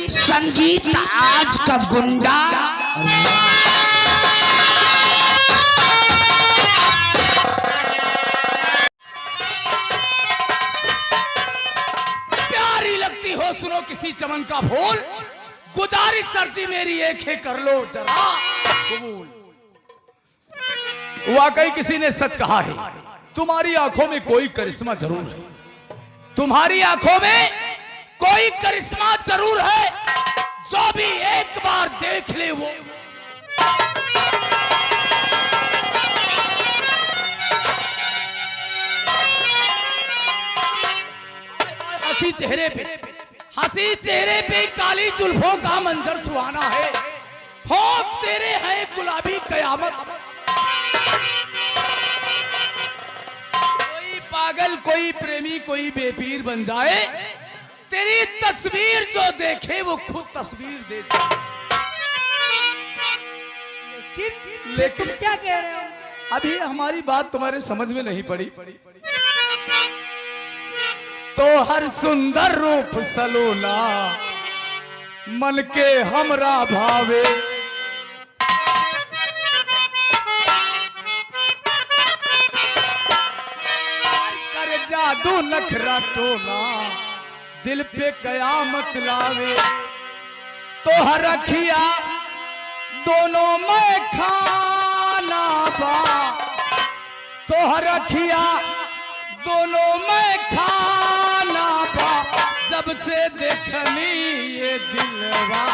संगीत आज का गुंडा। प्यारी लगती हो सुनो किसी चमन का फूल, गुजारिश सरजी मेरी एक है कर लो जरा कबूल। वाकई किसी ने सच कहा है, तुम्हारी आंखों में कोई करिश्मा जरूर है, तुम्हारी आंखों में कोई करिश्मा जरूर है, जो भी एक बार देख ले वो हंसी चेहरे पे काली जुल्फों का मंजर सुहाना है, होंठ तेरे हैं गुलाबी कयामत। कोई पागल कोई प्रेमी कोई बेपीर बन जाए, तेरी तस्वीर जो देखे वो खुद तस्वीर देते। लेकिन क्या कह रहे हो? अभी हमारी बात तुम्हारे समझ में नहीं पड़ी। तो हर सुंदर रूप सलोना मन के हमरा भावे, कर जादू नखरा टोना दिल पे कयामत लावे। तो हर अखिया दोनों में खाना बा, तो हर अखिया दोनों में खाना बा, जब से देखनी ये दिलवा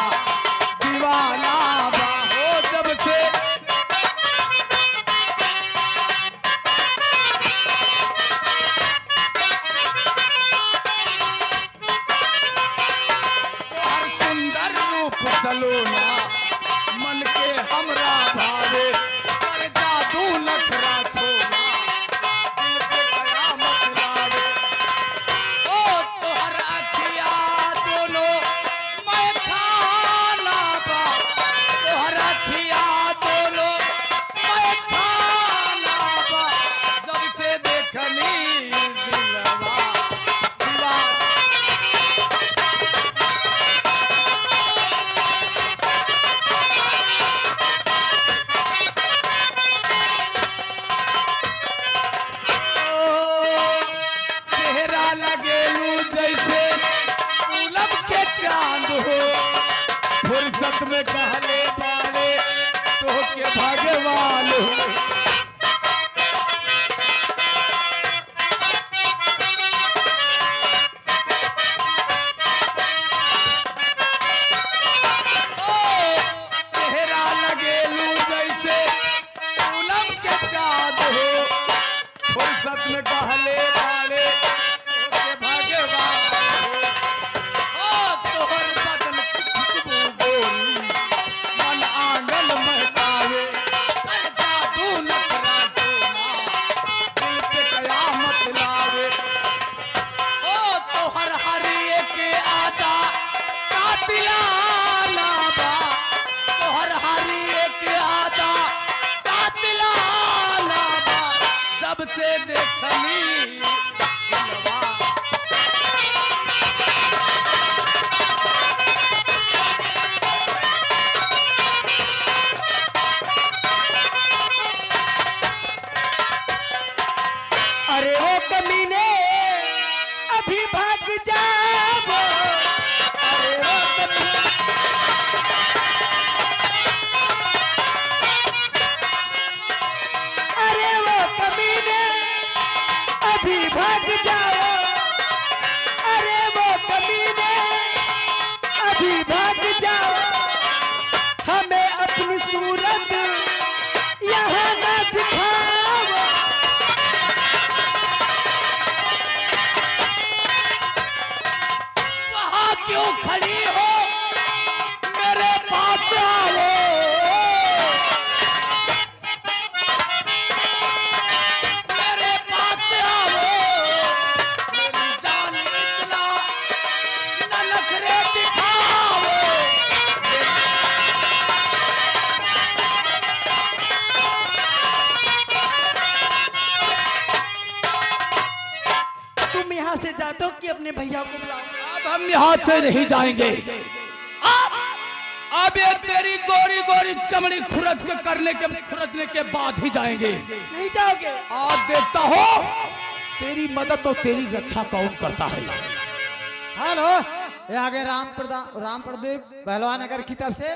दीवाना बा हो, जब से हर सुंदर रूप सलोना मन के हमरा भावे, कर जादू नखरा छोड़ा फुर्सत में कहले बारे तो के भगवान हो। चेहरा लगेलू जैसे पूनम के चाँद हो, फुर्सत में कहले बारे तो के भगवान हो। तोहर बदन खुशबू गोरी मन आंगन महकावे, कर जादू नखरा टोना दिल पे कयामत लावे। ओ तोहर हर एक आदा कातिलाना बा, तोहर हर एक आदा कातिलाना बा, जब से देखनी दिलवा अरे ओ कमीने अभी भाग जाओ, अरे ओ कमीने, अरे वो कमीने अभी भाग जाओ, अरे वो कमीने अभी भाग जाओ, हमें अपनी सूरत यहाँ ना दिखाओ। वहाँ क्यों खड़ी हो, मेरे पास आओ। मेरे पास आओ, मेरी जान इतना न नखरे दिखाओ। तुम यहाँ से जाते हो कि अपने भैया को बुलाओ? अब हम यहाँ से नहीं जाएंगे, अब ये तेरी गोरी गोरी चमड़ी खुरदने के बाद ही जाएंगे। नहीं जाओगे? आज देखता हो तेरी मदद और तेरी रक्षा कौन करता है। हेलो, ये आगे राम प्रदीप पहलवान नगर की तरफ से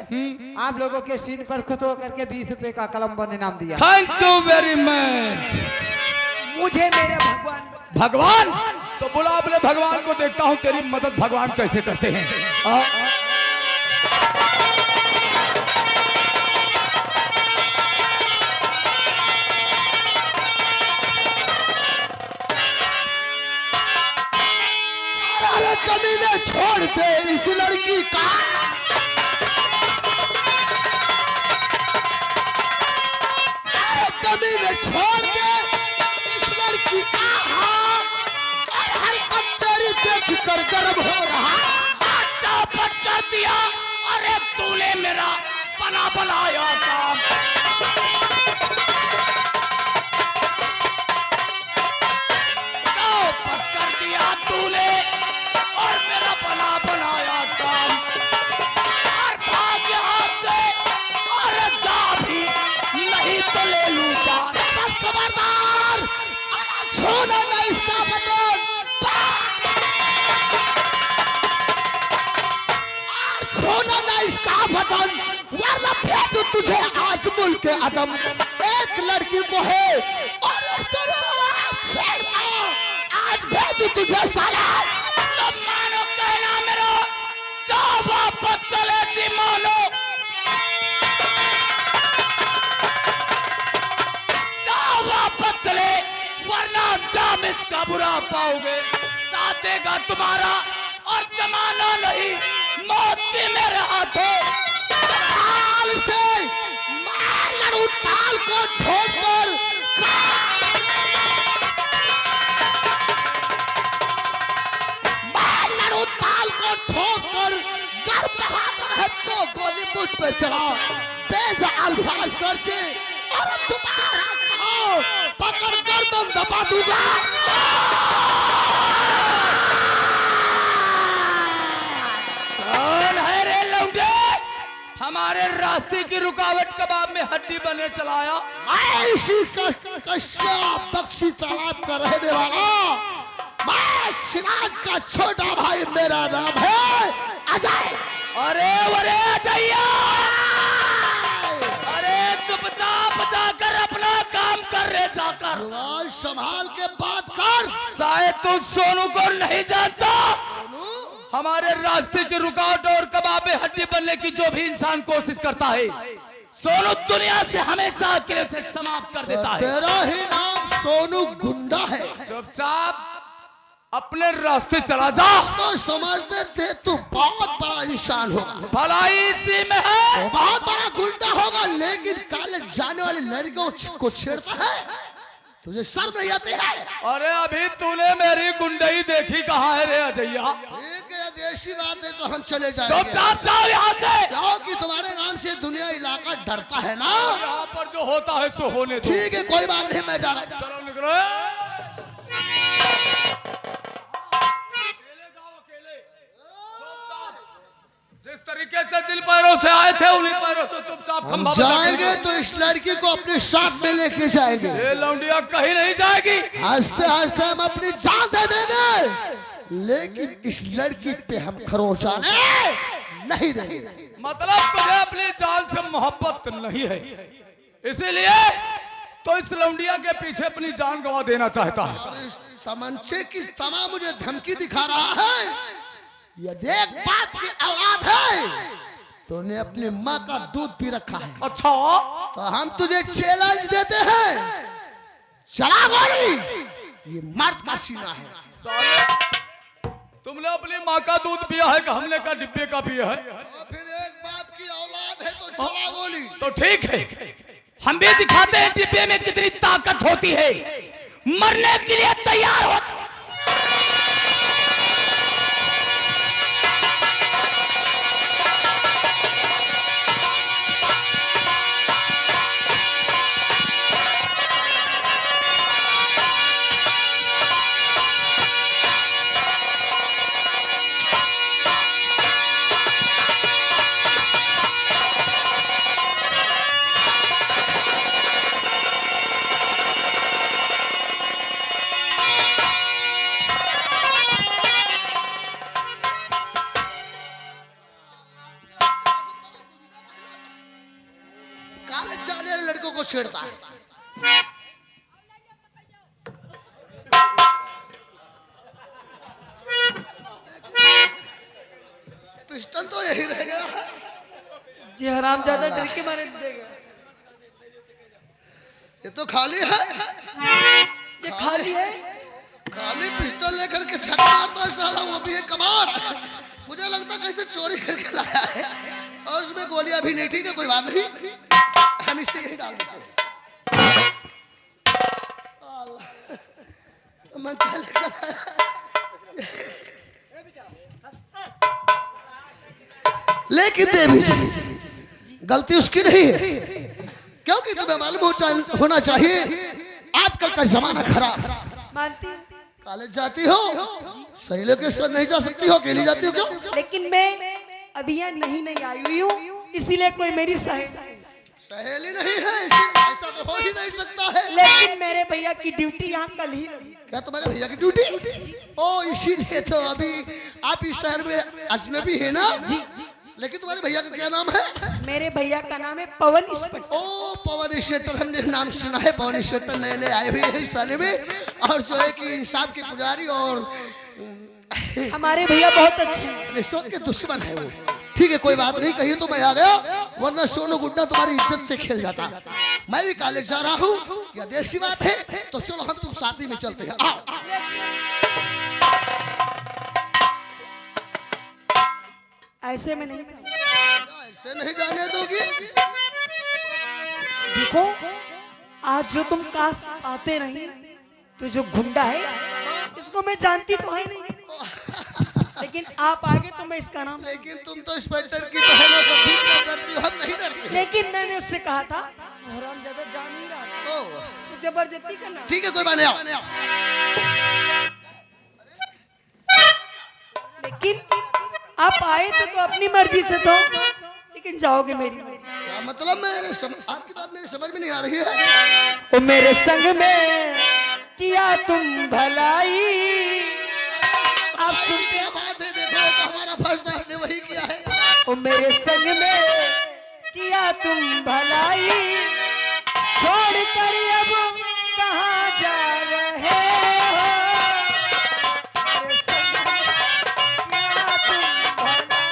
आप लोगों के सीन पर खुश होकर के 20 रुपए का कलम बंद इनाम दिया। Thank you very much. मुझे मेरे भगवान तो बुला, अपने भगवान को देखता हूँ तेरी मदद भगवान कैसे करते हैं। अरे कमीने छोड़ दे इस लड़की का। अरे कमीने छोड़ दे इस लड़की का। अरे हरकत तेरी देख कर गर्व हो रहा। चौपट कर दिया। अरे तूने मेरा बना बनाया काम चौपट कर दिया तूने और मेरा बना बनाया काम। और भाग यहाँ से और जा भी नहीं तो ले लूं जान। बस खबरदार। अरे छोड़ो ना इसका बटन। छोड़ो ना इसका बटन वरना भेजू तुझे आज मुल्क के अदम। एक लड़की को है और इस तरह छेड़ना। आज भेजू तुझे साला। तब मानो कहना मेरा, जाओ वापस चले थी मानो। जाओ वापस चले वरना जाम इसका बुरा पाओगे। साथ देगा तुम्हारा और जमाना नहीं, मौत भी मेरे हाथों। ताल से मैं लड़ू ताल को ठोकर। मैं लड़ू ताल को ठोकर। गर बहादुर है तो गोली मुझ पे चला। बेजा अल्फाज खर्चे और तुम्हारा कहो पकड़ गर्दन दबा दूंगा। कौन है रे लौंडे? हमारे रास्ते की रुकावट कबाब में हड्डी बने चलाया। मैं इसी कश्यप बख्शी तालाब का रहने वाला। मैं सिराज का छोटा भाई, मेरा नाम है अजय। अरे अरे अजैया, अरे चुपचाप जाकर अपना काम कर रे जाकर। सिराज संभाल के बात कर। शायद तू सोनू को नहीं जानता। हमारे रास्ते की रुकावट और कबाब में हड्डी बनने की जो भी इंसान कोशिश करता है, सोनू दुनिया से हमेशा के लिए उसे समाप्त कर देता है। तेरा ही नाम सोनू गुंडा है। चुपचाप अपने रास्ते चला जा। तो समझते थे तू बहुत बड़ा इंसान होगा, भलाई इसी में है। तो बहुत बड़ा गुंडा होगा, लेकिन कॉलेज जाने वाली लड़कियों को छेड़ता है। तुझे शर्म नहीं आती है? अरे अभी तूने मेरी गुंडई देखी कहाँ है रे अजैया? ठीक है, देसी बात है तो हम चले जाएंगे। चुपचाप जाओ यहाँ से। क्योंकि तुम्हारे नाम से दुनिया इलाका डरता है ना। यहाँ पर जो होता है सो होने दो। ठीक है, कोई बात नहीं, मैं जा रहा हूँ। चलो निकलो। जिस तरीके से जिन पैरों से आए थे उन्हीं पैरों से चुपचाप हम जाएंगे तो इस लड़की को अपने साथ में लेके जाएंगे। ये लौंडिया कहीं नहीं जाएगी। हंसते हंसते हम अपनी जान दे देंगे, लेकिन इस लड़की पे हम खरोचाने नहीं देंगे। मतलब तुझे अपनी जान से मोहब्बत नहीं है, इसीलिए तो इस लौंडिया के पीछे अपनी जान गंवा देना चाहता है। और इस तमंचे की तमा मुझे धमकी दिखा रहा है। यदि एक बात की औलाद है तो ने अपनी माँ का दूध पी रखा है। अच्छा, तो हम तुझे चैलेंज देते हैं, चला गोली। ये मर्द का सीना है। साले तुमने अपनी माँ का दूध पिया है कि हमने का डिब्बे का पिया है? और फिर एक बाप की औलाद है तो चला गोली। तो ठीक है, हम भी दिखाते हैं डिब्बे में कितनी ताकत होती है। मरने के लिए तैयार हो। काले जाने लड़कों को छेड़ता है। पिस्टन तो यही रह गया है। जी हराम ज्यादा डर के मारे देगा। ये तो खाली है। ये खाली है। खाली पिस्टल लेकर के छक मारता है साला, वो भी एक कमाल। मुझे लगता कैसे चोरी करके लाया है, और उसमें गोलियां भी नहीं। ठीक है कोई बात नहीं, हम इसे यही डाल देते हैं। मैं क्या लेकर आया? लेकिन देवी जी गलती उसकी नहीं है, क्योंकि तुम्हें मालूम होना चाहिए आजकल का जमाना खराब। मानती हूँ, कॉलेज जाती हो, सहेलियों के साथ नहीं जा सकती हो, अकेली जाती हो क्यों? लेकिन मैं अभी यहाँ नहीं आई हुई हूँ, इसीलिए कोई मेरी सहेली नहीं है, ऐसा तो हो ही नहीं सकता है। लेकिन मेरे भैया की ड्यूटी यहाँ कल ही लगी। क्या तुम्हारे भैया की ड्यूटी? ओ इसीलिए तो अभी आप इस शहर में अजनबी है ना जी। लेकिन तुम्हारे भैया का क्या नाम है? मेरे भैया का नाम है पवन इंस्पेक्टर। ओ पवन इंस्पेक्टर, हमने नाम सुना है। पवन इंस्पेक्टर नए नए आए हुए हैं इस थाने में, और जो है कि इंसाफ के पुजारी, और हमारे भैया बहुत अच्छे हैं। रिश्वत के दुश्मन है वो। ठीक है कोई बात नहीं, कहिए तो मैं आ गया, वरना सोनू गुड्डा तुम्हारी इज्जत से खेल जाता। मैं भी कॉलेज जा रहा हूँ, या देसी बात है, तो चलो हम तुम साथ ही में चलते हैं। आओ। ऐसे में नहीं जाए। ऐसे नहीं जाने दोगी? देखो आज जो तुम काश आते नहीं, तो जो गुंडा है इसको मैं जानती तो है नहीं, लेकिन आप आगे तो मैं इसका नाम। लेकिन तुम तो इंस्पेक्टर की बहनों को ठीक कर डरती हो, हम नहीं डरते। लेकिन मैंने उससे कहा था हराम ज्यादा जा नहीं रहा था, ओ तो जबरदस्ती करना। ठीक है कोई बात नहीं, आओ। लेकिन आप आए तो अपनी मर्जी से तो, लेकिन जाओगे मेरी मर्जी। क्या मतलब? आपकी बात मेरी समझ में नहीं आ रही है। ओ मेरे संग में किया तुम भलाई, अब तुम क्या बात है? देखो ये तो हमारा फर्ज था, हमने वही किया है। ओ मेरे संग में किया तुम भलाई, छोड़ कर अब कहाँ जा रहे हो? मेरे संग में किया तुम भलाई।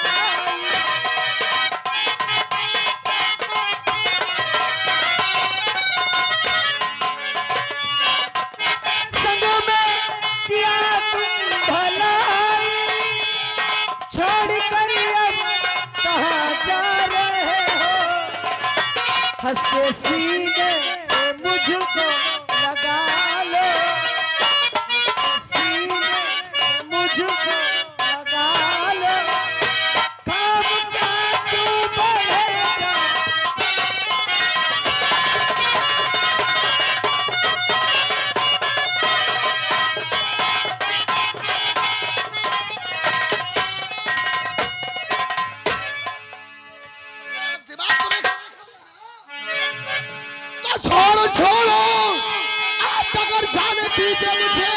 संग में किया तुम भलाई, छोड़ कर अब कहाँ जा रहे हो? हंस के सीने से मुझको लगा लो, सीने से मुझको लगा लो, काम क्या तू बढ़ेगा? दिमाग तो नहीं। तो छोड़ो छोड़ो, आप अगर जाने दीजिए मुझे।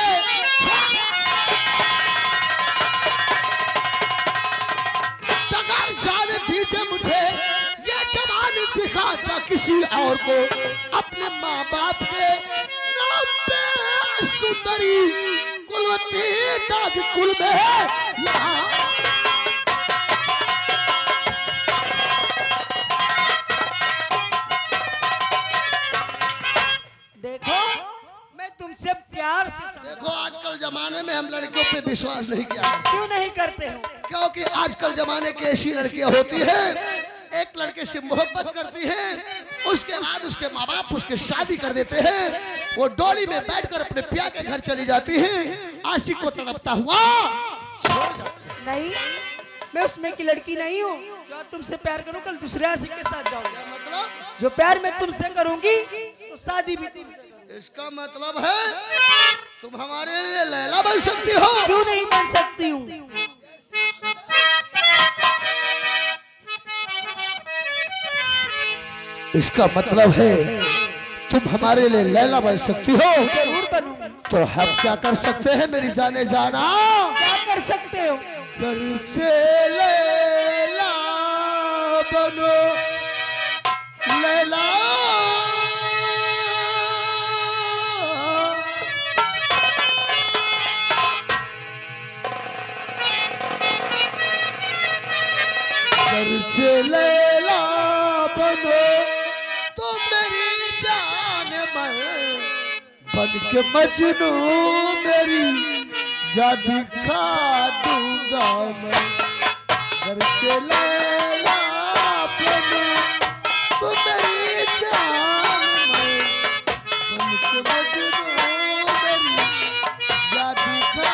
अगर जाने दीजिए मुझे, ये जवानी दिखाता किसी और को, अपने माँ बाप के नाम पे सुंदरी कुलवती दादी कुल में है यहाँ। देखो मैं तुमसे प्यार से देखो आजकल जमाने में हम लड़कियों पे विश्वास नहीं किया, क्यों नहीं करते हो? क्योंकि आजकल जमाने की ऐसी लड़कियां होती हैं, एक लड़के से मोहब्बत करती हैं, उसके बाद उसके माँ बाप उसके शादी कर देते हैं, वो डोली में बैठकर अपने पिया के घर चली जाती हैं, आशिक को तड़पता हुआ छोड़ जाती है। नहीं, मैं उसमें की लड़की नहीं हूँ जो आज तुमसे प्यार करूँ कल दूसरे आशिक के साथ जाऊंगा। क्या मतलब? जो प्यार मैं तुमसे करूंगी तो शादी भी तुमसे करूंगी। इसका मतलब है तुम हमारे लिए लैला बन सकती हो। क्यों नहीं बन सकती हूँ? इसका मतलब है तुम हमारे लिए लैला बन सकती हो। जरूर बनूंगी। तो हम क्या कर सकते हैं मेरी जाने जाना? क्या कर सकते हो? घर से लैला बनो, लैला घर से लैला बनो तो मेरी जान मन बन के मजनू मेरी जान दिखा दूंगा मैं घर से लैला बनो तो मेरी जान मन बन के मजनू मेरी जान दिखा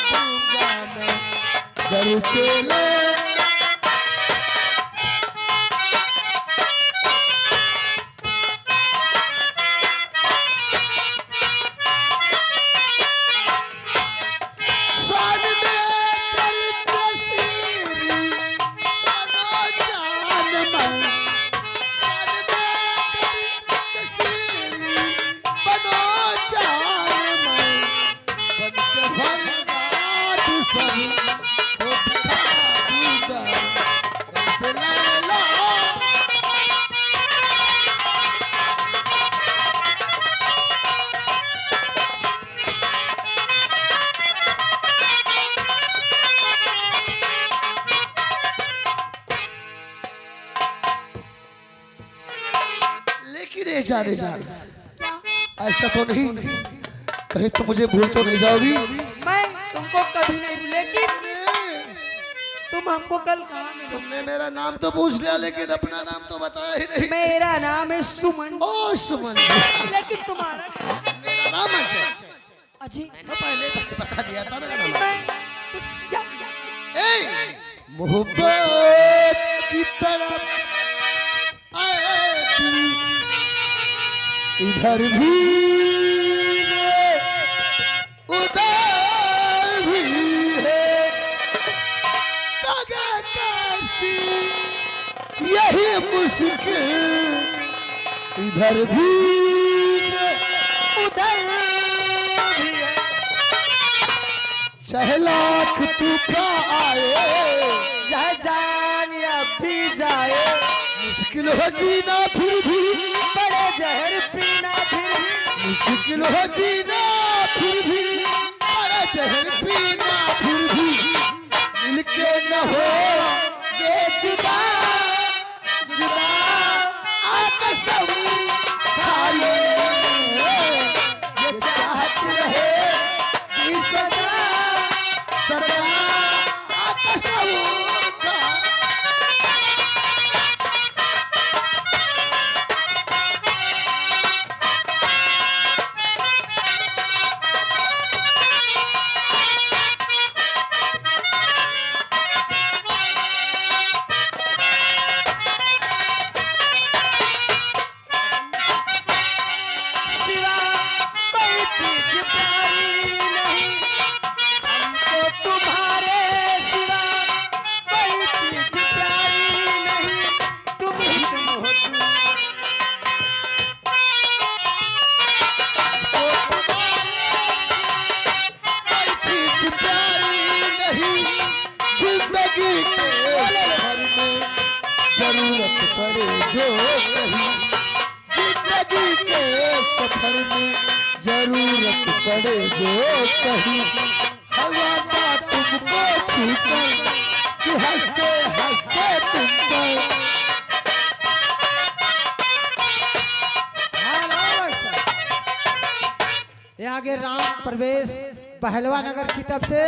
दूंगा मैं घर से रेजान ऐसा तो नहीं कहीं तो मुझे भूल तो नहीं जाओगी। मैं तुमको कभी नहीं भूल, लेकिन तुम हमको कल कहाँ मिले? तुमने मेरा नाम तो पूछ लिया लेकिन अपना नाम तो बताया ही नहीं। मेरा नाम है सुमन। ओ सुमन। लेकिन तुम्हारा क्या? मेरा नाम है अजी तो पहले बता दिया था मेरा लेकिन नाम। मैं कुछ मोहब्बत की तरफ आए दिल इधर भी उधर भी है कागा कैसी यही मुश्किल इधर भी उधर भी है चाहे लाख तूफान आए चाहे जान या भी जाए, मुश्किल हो जीना फिर भी बड़े जहर पीना फिर भी, मुश्किल हो जीना फिर भी बड़ा जहर पीना फिर भी मिलके न हो ये जुदा जुदा कसम खा ले ये चाहत रहे कि सदा सदा कसम खा। सिवा कोई चीज प्यारी नहीं हमको, तुम्हारे सिवा कोई चीज प्यारी नहीं, तुम ही तुम हो तुम। कोई चीज प्यारी नहीं जिंदगी के सफर में जरूरत पड़े जो कहीं जिंदगी के सफर में जरूरत पड़े जो कहीं हवा का तुमको छूकर कि हंसते हंसते तुम पर ये आगे राम प्रवेश पहलवा नगर की तरफ से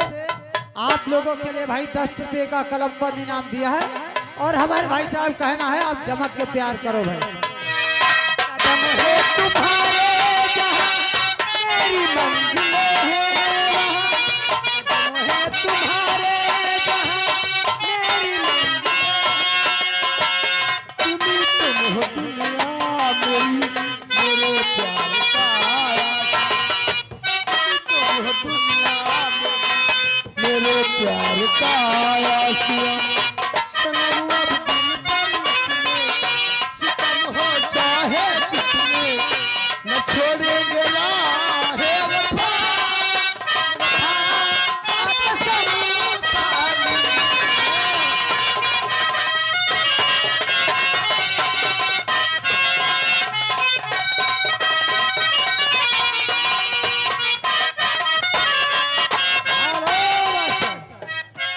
आप लोगों के लिए भाई 10 रुपए का कलम पर इनाम दिया है और हमारे भाई साहब कहना है आप जमक के प्यार करो भाई। कदम है तुम्हारे जहाँ मेरी मंजिलें हैं वहाँ, कदम है तुम्हारे जहाँ मेरी तुम ही तुम हो दुनिया मेरी मेरे प्यार का तुम हो दुनिया मेरे प्यार का आशिया सनम अब दिल पर इतने सितम हो चाहे जितने न छोड़ेंगे राहे वफा कसम खा ले।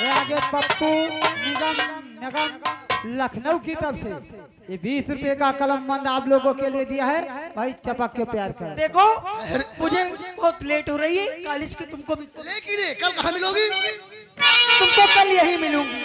ये आगे पप्पू निगम नगम लखनऊ की तरफ से ये 20 रुपए का कलम बंद आप लोगों के लिए दिया है भाई, चपक के प्यार कर। देखो मुझे बहुत लेट हो रही है, कॉलेज की तुमको भी लेकिन कल कहाँ मिलोगी? तुमको कल यही मिलूंगी।